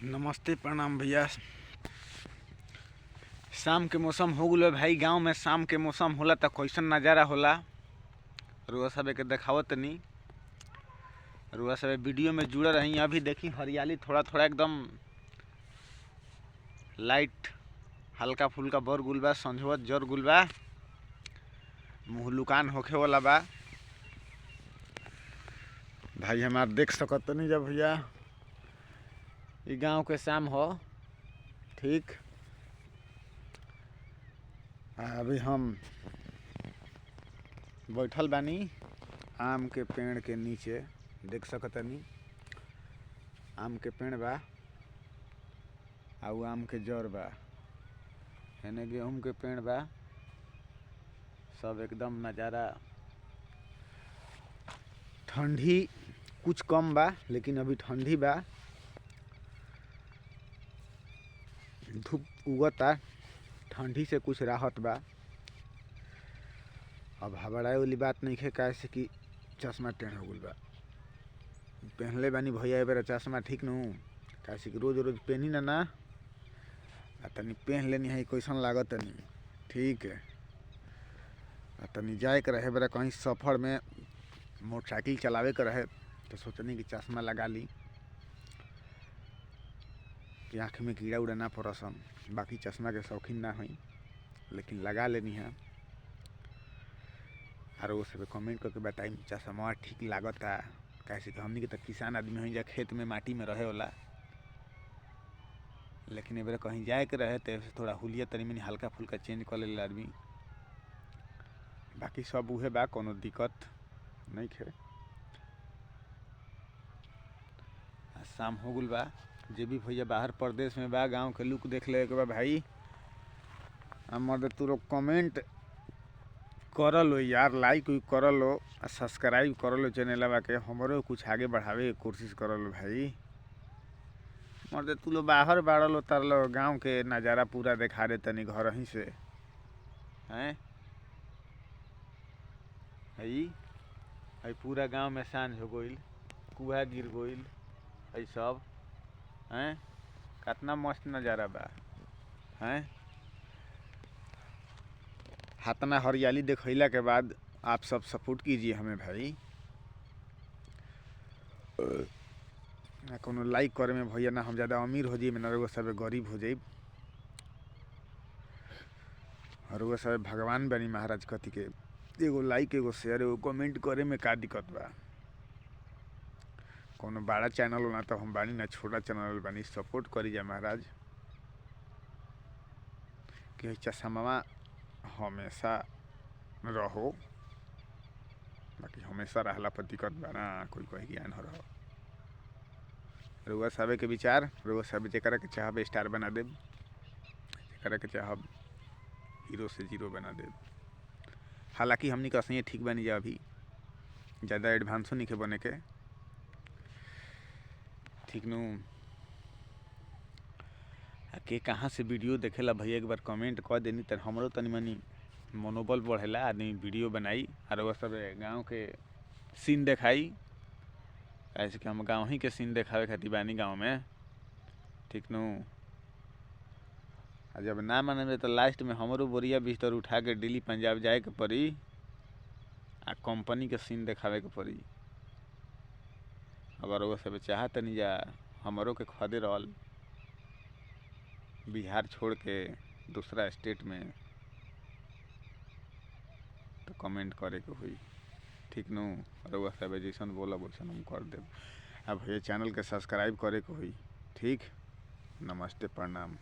नमस्ते प्रणाम भैया। शाम के मौसम हो गल भाई। गांव में शाम के मौसम होला तो कैसन नज़ारा होला रुआ सब के देखावत तनी। रुआ सब वीडियो में जुड़े रही। अभी देखी हरियाली थोड़ा थोड़ा एकदम लाइट हल्का फुल्का बर गुल बा। संझवत जर गुल बा, मुहलुकान होखे वाला बा भाई। हमार देख सकत तनी जब भैया ई गांव के शाम हो। ठीक, अभी हम बैठल बानी आम के पेड़ के नीचे। देख सकतनी आम के पेड़ बा, आउ आम के जड़ बा, हेने गेहूं के पेड़ बा। सब एकदम नज़ारा। ठंडी कुछ कम बा लेकिन अभी ठंडी बा। धूप उगता, ठंडी से कुछ राहत बा। अब घबराए वाली बात नहीं है, कैसे कि चश्मा टेढ़ हो गल बा। पहनले बानी भैया बेरा चश्मा, ठीक नू। कैसे कि रोज रोज पहनी ना तनी पहन लेनी है कैसन लागत तनी। ठीक है, तनी जाए के रहे बेरा कहीं सफ़र में मोटरसाइकिल चलावे के रहे तो सोचनी कि चश्मा लगा ली कि आँख में कीड़ा उड़ा ना पड़सन। बाकी चश्मा के शौकीन ना हुई लेकिन लगा लेनी है। और वो सब कमेंट करके बताई चश्मा ठीक लागता। कैसे कि हमनी के तो किसान आदमी हुई, जा खेत में माटी में रहे वाला। लेकिन ए बेरा कहीं जाए के रहे तो थोड़ा हुलिया तनी मनी हल्का फुल्का चेंज कर ले आदमी। बाकी सब उहे बा, कोनो दिक्कत नहीं है। शाम हो गल बा। जे भी भैया बाहर प्रदेश में बा, गांव के लुक देख ले के बा भाई। मर्द तू लोग कमेंट कर लो यार, लाइक कर लो, सब्सक्राइब कर लो चैनल के। हमरो कुछ आगे बढ़ावे की कोशिश कर लो भाई। मर्द तू लोग बाहर बाड़ लो तर लो, गाँव के नज़ारा पूरा देखा दे तनी घर ही से हैं। हई पूरा गांव में सांझ हो गईल, कुआ गिर गईल, हई सब हैं। कितना मस्त नज़ारा बा हैं। हाथना हरियाली देखैला के बाद आप सब सपोर्ट कीजिए हमें भाई। कोनो लाइक करे में भैया ना हम ज़्यादा अमीर हो जाइए ना, सब गरीब हो जाइए। और वो सब भगवान बनी महाराज कथी के। एगो लाइक, एगो शेयर, एगो कमेंट करे में का दिक्कत बा। कोनो बड़ा चैनल हो ना तो हम बानी ना, छोटा चैनल बानी। सपोर्ट करी जा महाराज कि चश्मा हमेशा रहो। बाकी हमेशा रहला पर दिक्कत बा ना, कोई कोई ज्ञान हो रहा। रुआ साबे के विचार, रुआ साबे जरा के चाहब स्टार बना देब, जरा के चाहब हीरो से जीरो बना देब। हालांकि हमनी का सही ठीक बनी जा, अभी ज़्यादा एडवांसो नहीं के बने के, ठीक नू। के कहाँ से वीडियो देखेला भैया एक बार कमेंट कर देनी तो हमरो तनी मनी मनोबल बढ़ेला, आदमी वीडियो बनाई और वह सब गाँव के सीन देखाई। ऐसे कि हम गाँव ही के सीन देखावे खातिर बानी गाँव में, ठीक नू। जब ना माने तो लास्ट में हमरो बोरिया बिस्तर उठा के दिल्ली पंजाब जाए के पड़ी आ कंपनी के सीन देखावे के पड़ी। अगर वो सब चाहत नहीं जा हमरो के खदे रहल बिहार छोड़ के दूसरा स्टेट में तो कमेंट करे के हुई, ठीक नू। और वह सब जैसन बोला वैसन हम कर देब। अब ये चैनल के सब्सक्राइब करे के हुई, ठीक। नमस्ते प्रणाम।